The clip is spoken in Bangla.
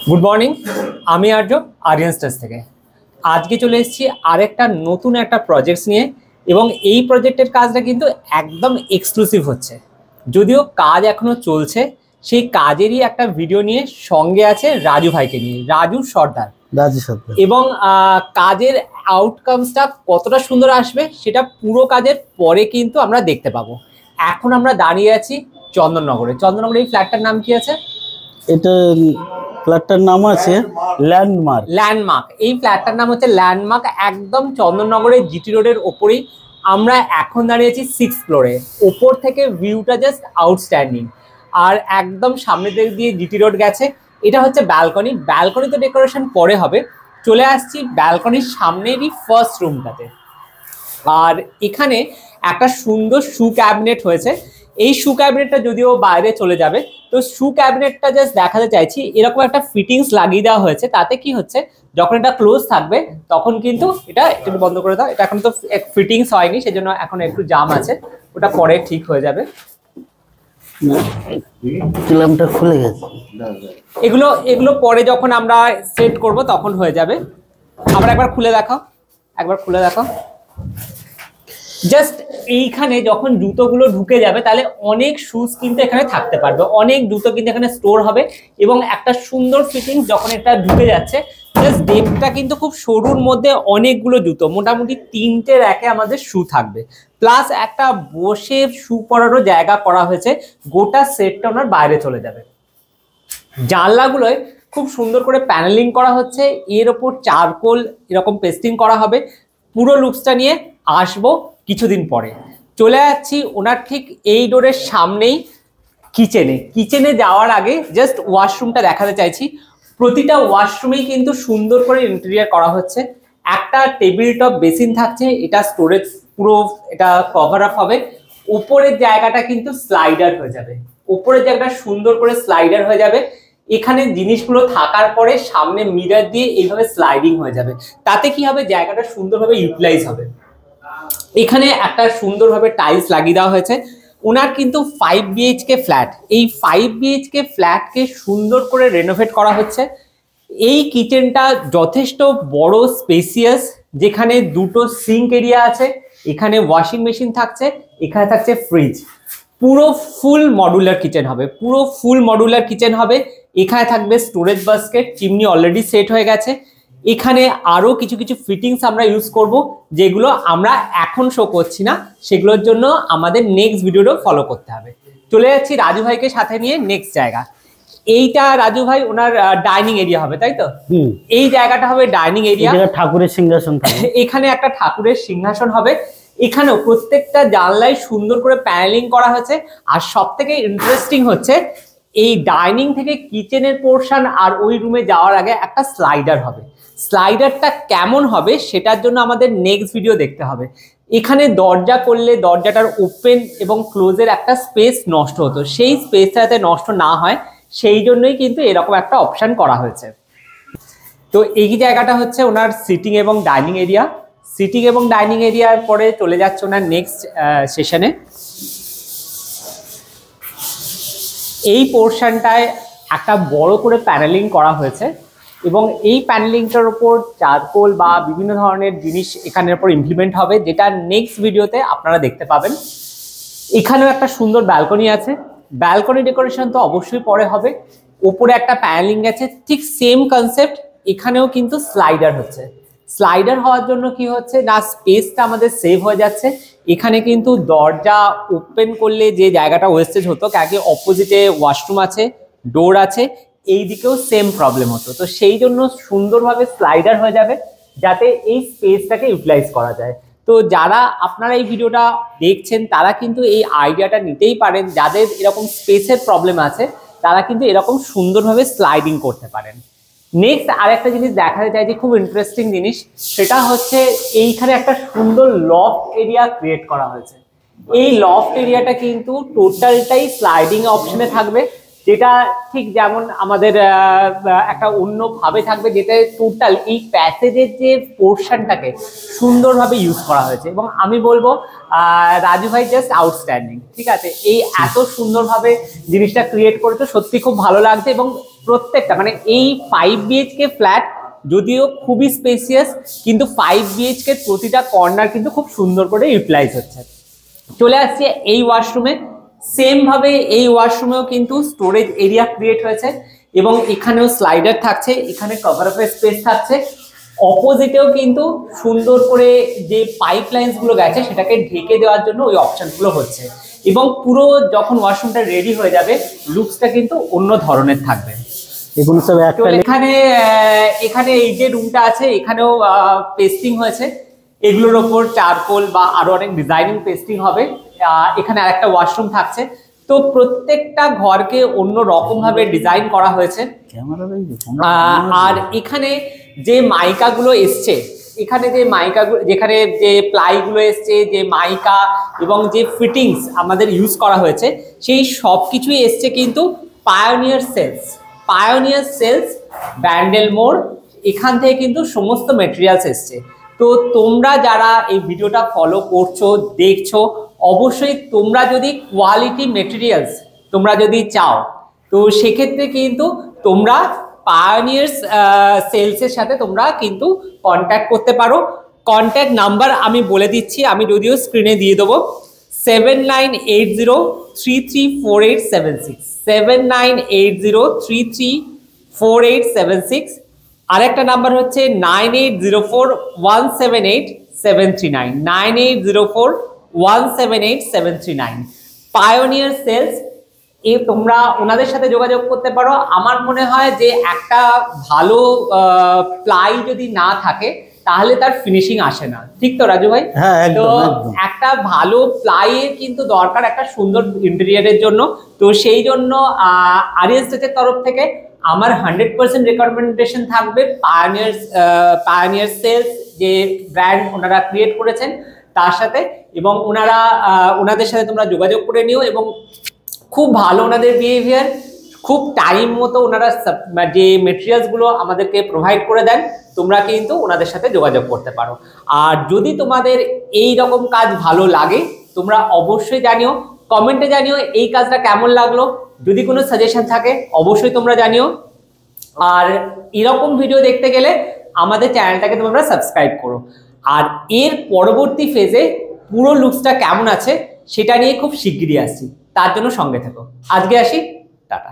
গুড মর্নিং, আমি আর্য আরিয়ান স্টার্স থেকে। আজকে চলে এসেছি আরেকটা নতুন একটা প্রজেক্টস নিয়ে, এবং এই প্রজেক্টের কাজটা কিন্তু একদম এক্সক্লুসিভ হচ্ছে। যদিও কাজ এখনো চলছে, সেই কাজেরই একটা ভিডিও নিয়ে সঙ্গে আছে রাজু ভাইকে নিয়ে, রাজু সর্দার। এবং কাজের আউটকামসটা কতটা সুন্দর আসবে সেটা পুরো কাজের পরে কিন্তু আমরা দেখতে পাবো। এখন আমরা দাঁড়িয়ে আছি চন্দননগরে। চন্দননগরে এই ফ্ল্যাটটার নাম কি আছে? এটা ফ্ল্যাটটার নাম আছে ল্যান্ডমার্ক। ল্যান্ডমার্ক, এই ফ্ল্যাটটার নাম হচ্ছে ল্যান্ডমার্ক। একদম চন্দননগরের জিটি রোডের ওপরেই আমরা এখন দাঁড়িয়েছি 6th ফ্লোরে। ওপর থেকে ভিউটা জাস্ট আউটস্ট্যান্ডিং, আর একদম সামনে দিক দিয়ে জিটি রোড গেছে। এটা হচ্ছে ব্যালকনি। ব্যালকনি তো ডেকোরেশন পরে হবে। চলে আসছি ব্যালকনির সামনেরই ফার্স্ট রুমটাতে। আর এখানে একটা সুন্দর শু ক্যাবিনেট হয়েছে। এই শু ক্যাবিনেটটা যদিও বাইরে চলে যাবে, তো শু ক্যাবিনেটটা জাস্ট দেখাতে চাইছি। এরকম একটা ফিটিংস লাগিয়ে দেওয়া হয়েছে, তাতে কি হচ্ছে যখন এটা ক্লোজ থাকবে তখন কিন্তু এটা একটু বন্ধ করে দাও। এটা এখন তো ফিটিংস হয়নি, সেজন্য এখন একটু জাম আছে, ওটা পরে ঠিক হয়ে যাবে। ক্ল্যাম্পটা খুলে গেছে। এগুলো পরে যখন আমরা সেট করব তখন হয়ে যাবে। আবার একবার খুলে দেখাও, একবার খুলে দেখাও। জাস্ট এইখানে যখন জুতোগুলো ঢুকে যাবে তাহলে অনেক শুজ কিন্তু এখানে থাকতে পারবে, অনেক জুতো কিন্তু এখানে স্টোর হবে। এবং একটা সুন্দর ফিটিংস যখন এটা ঢুকে যাচ্ছে, জাস্ট ডেপটা কিন্তু খুব সরুর মধ্যে অনেকগুলো জুতো, মোটামুটি 3টে র্যাকে আমাদের শু থাকবে। প্লাস একটা বসে শু পরারও জায়গা করা হয়েছে, গোটা সেটটা ওনার বাইরে চলে যাবে। জানলাগুলোয় খুব সুন্দর করে প্যানেলিং করা হচ্ছে, এর ওপর চারকোল এরকম পেস্টিং করা হবে। পুরো লুকসটা নিয়ে আসবো কিছুদিন পরে। চলে যাচ্ছি ওনার ঠিক এই ডোরের সামনেই কিচেনে যাওয়ার আগে জাস্ট ওয়াশরুমটা দেখাতে চাইছি। প্রতিটা ওয়াশরুমেই কিন্তু সুন্দর করে ইন্টেরিয়ার করা হচ্ছে। একটা টেবিল টপ বেসিন থাকছে, এটা স্টোরেজ পুরো এটা কভার আপ হবে। উপরের জায়গাটা কিন্তু স্লাইডার হয়ে যাবে, উপরের জায়গাটা সুন্দর করে স্লাইডার হয়ে যাবে। এখানে জিনিসগুলো থাকার পরে সামনে মিরর দিয়ে এইভাবে স্লাইডিং হয়ে যাবে। তাতে কি হবে, জায়গাটা সুন্দরভাবে ইউটিলাইজ হবে। এখানে একটা সুন্দরভাবে টাইলস লাগিয়ে দেওয়া হয়েছে। ওনার কিন্তু 5 BHK ফ্ল্যাট, এই 5 BHK ফ্ল্যাটকে সুন্দর করে রেনোভেট করা হচ্ছে। এই কিচেনটা যথেষ্ট বড় স্পেসিয়াস, যেখানে দুটো সিঙ্ক এরিয়া আছে, এখানে ওয়াশিং মেশিন থাকছে, এখানে থাকছে ফ্রিজ। পুরো ফুল মডুলার কিচেন হবে, পুরো ফুল মডুলার কিচেন হবে। এখানে থাকবে storage basket, chimney already set হয়ে গেছে। এখানে আরো কিছু কিছু ফিটিংস আমরা ইউজ করব, যেগুলো আমরা এখন শো করছি না, সেগুলোর জন্য আমাদের নেক্সট ভিডিওটা ফলো করতে হবে। চলে যাচ্ছি রাজু ভাইকে সাথে নিয়ে নেক্সট জায়গা। এইটা রাজু ভাই ওনার ডাইনিং এরিয়া হবে, তাই তো? এই জায়গাটা হবে ডাইনিং এরিয়া, ঠাকুরের সিংহাসন থাকবে। এখানে একটা ঠাকুরের সিংহাসন হবে। এখানেও প্রত্যেকটা জানলায় সুন্দর করে প্যানেলিং করা হয়েছে। আর সব থেকে ইন্টারেস্টিং হচ্ছে, এই ডাইনিং থেকে কিচেনের পোর্শন আর ওই রুমে যাওয়ার আগে একটা স্লাইডার হবে। স্লাইডারটা কেমন হবে সেটার জন্য আমাদের নেক্সট ভিডিও দেখতে হবে। এখানে দরজা করলে দরজাটার ওপেন এবং ক্লোজের একটা স্পেস নষ্ট হতো, সেই স্পেসটা যাতে নষ্ট না হয় সেই জন্যই কিন্তু এরকম একটা অপশন করা হয়েছে। তো এই জায়গাটা হচ্ছে ওনার সিটিং এবং ডাইনিং এরিয়া। সিটিং এবং ডাইনিং এরিয়ার পরে চলে যাচ্ছে ওনার নেক্সট সেশনে। এই পোর্শনটায় একটা বড় করে প্যানেলিং করা হয়েছে, এবং এই প্যানেলিংটার উপর চারকোল বা বিভিন্ন ধরনের জিনিস এখানের উপর ইমপ্লিমেন্ট হবে, যেটা নেক্সট ভিডিওতে আপনারা দেখতে পাবেন। এখানেও একটা সুন্দর ব্যালকনি আছে। ব্যালকনি ডেকোরেশন তো অবশ্যই পরে হবে। ওপরে একটা প্যানেলিং আছে, ঠিক সেম কনসেপ্ট। এখানেও কিন্তু স্লাইডার হচ্ছে। স্লাইডার হওয়ার জন্য কি হচ্ছে না, স্পেসটা আমাদের সেভ হয়ে যাচ্ছে। এখানে কিন্তু দরজা ওপেন করলে যে জায়গাটা ওয়েস্টেজ হতো, কাকে অপোজিটে ওয়াশরুম আছে, ডোর আছে, এই দিকেও সেম প্রবলেম হতো। তো সেই জন্য সুন্দরভাবে স্লাইডার হয়ে যাবে, যাতে এই স্পেসটাকে ইউটিলাইজ করা যায়। তো যারা আপনারা এই ভিডিওটা দেখছেন তারা কিন্তু এই আইডিয়াটা নিতেই পারেন, যাদের এরকম স্পেসের প্রবলেম আছে তারা কিন্তু এরকম সুন্দরভাবে স্লাইডিং করতে পারেন। নেক্সট আরেকটা জিনিস দেখাতে চাই যে খুব ইন্টারেস্টিং জিনিস, সেটা হচ্ছে এইখানে একটা সুন্দর লফট এরিয়া ক্রিয়েট করা হয়েছে। এই লফট এরিয়াটা কিন্তু টোটালটাই স্লাইডিং অপশনে থাকবে, যেটা ঠিক যেমন আমাদের একটা অন্যভাবে থাকবে, যেটা টোটাল এই প্যাসেজের যে পোর্শনটাকে সুন্দরভাবে ইউজ করা হয়েছে। এবং আমি বলবো রাজু ভাই জাস্ট আউটস্ট্যান্ডিং, ঠিক আছে? এই এত সুন্দরভাবে জিনিসটা ক্রিয়েট করেছে, সত্যি খুব ভালো লাগছে। এবং প্রত্যেকটা মানে এই 5 বিএইচকে ফ্ল্যাট যদিও খুবই স্পেসিয়াস, কিন্তু 5 বিএইচকে প্রতিটা কর্নার কিন্তু খুব সুন্দর করে ইউটিলাইজ হচ্ছে। চলে আসছে এই ওয়াশরুমে। সেম ভাবে এই ওয়াশরুমেও কিন্তু স্টোরেজ এরিয়া ক্রিয়েট হয়েছে এবং এখানেও স্লাইডার থাকছে, এখানে কভার আপের স্পেস থাকছে। অপোজিটেও কিন্তু সুন্দর করে যে পাইপ লাইন্স গুলো গেছে সেটাকে ঢেকে দেওয়ার জন্য ওই অপশনগুলো হচ্ছে এবং পুরো যখন ওয়াশরুমটা রেডি হয়ে যাবে লুকসটা কিন্তু অন্য ধরনের থাকবে। এগুলো সব একটা এখানে এই যে রুমটা আছে এখানেও পেস্টিং হয়েছে, এগুলোর ওপর চারকোল বা আরো অনেক ডিজাইনিং পেস্টিং হবে। এখানে আরেকটা ওয়াশরুম থাকছে। তো প্রত্যেকটা ঘরকে অন্য রকম ভাবে ডিজাইন করা হয়েছে। আর এখানে যে মাইকাগুলো এসছে, এখানে যে মাইকাগুলো, যেখানে যে প্লাইগুলো এসছে, যে মাইকা এবং যে ফিটিংস আমাদের ইউজ করা হয়েছে সেই সব কিছুই এসছে কিন্তু পায়োনিয়ার সেলস ব্যান্ডেল মোড়, এখান থেকে কিন্তু সমস্ত মেটেরিয়ালস এসছে। তো তোমরা যারা এই ভিডিওটা ফলো করছো দেখছো, অবশ্যই তোমরা যদি কোয়ালিটি মেটেরিয়ালস তোমরা যদি চাও তো সেক্ষেত্রে কিন্তু তোমরা পায়োনিয়ার্স সেলসের সাথে তোমরা কিন্তু কন্ট্যাক্ট করতে পারো। কন্ট্যাক্ট নাম্বার আমি বলে দিচ্ছি, আমি যদিও স্ক্রিনে দিয়ে দেবো, 7980334876, 7980334876। আরেকটা নাম্বার হচ্ছে 9804178739, 9804178739। পায়োনিয়ার সেলস, তোমরা ওনাদের সাথে যোগাযোগ করতে পারো। আমার মনে হয় যে একটা ভালো প্লাই যদি না থাকে তাহলে তার ফিনিশিং আসে না, ঠিক তো রাজু ভাই? হ্যাঁ, তো একদম। একটা ভালো প্লাইয়ের কিন্তু দরকার একটা সুন্দর ইন্টেরিয়ারের জন্য। তো সেই জন্য আরিয়াস্টেটের তরফ থেকে আমার 100% রেকমেন্ডেশন থাকবে পায়োনিয়ার সেলস যে ব্র্যান্ড ওনারা ক্রিয়েট করেছেন তার সাথে, এবং ওনাদের সাথে তোমরা যোগাযোগ করে নিও। এবং খুব ভালো ওনাদের বিহেভিয়ার, খুব টাইম মতো ওনারা যে মেটেরিয়ালসগুলো আমাদেরকে প্রোভাইড করে দেন, তোমরা কিন্তু ওনাদের সাথে যোগাযোগ করতে পারো। আর যদি তোমাদের এই রকম কাজ ভালো লাগে তোমরা অবশ্যই জানিও, কমেন্টে জানিও এই কাজটা কেমন লাগলো। যদি কোনো সাজেশন থাকে অবশ্যই তোমরা জানিও। আর এরকম ভিডিও দেখতে গেলে আমাদের চ্যানেলটাকে তোমরা সাবস্ক্রাইব করো। আর এর পরবর্তী ফেজে পুরো লুকসটা কেমন আছে সেটা নিয়ে খুব শিগগিরই আসছি, তার জন্য সঙ্গে থেকো। আজকে আসি, টাটা।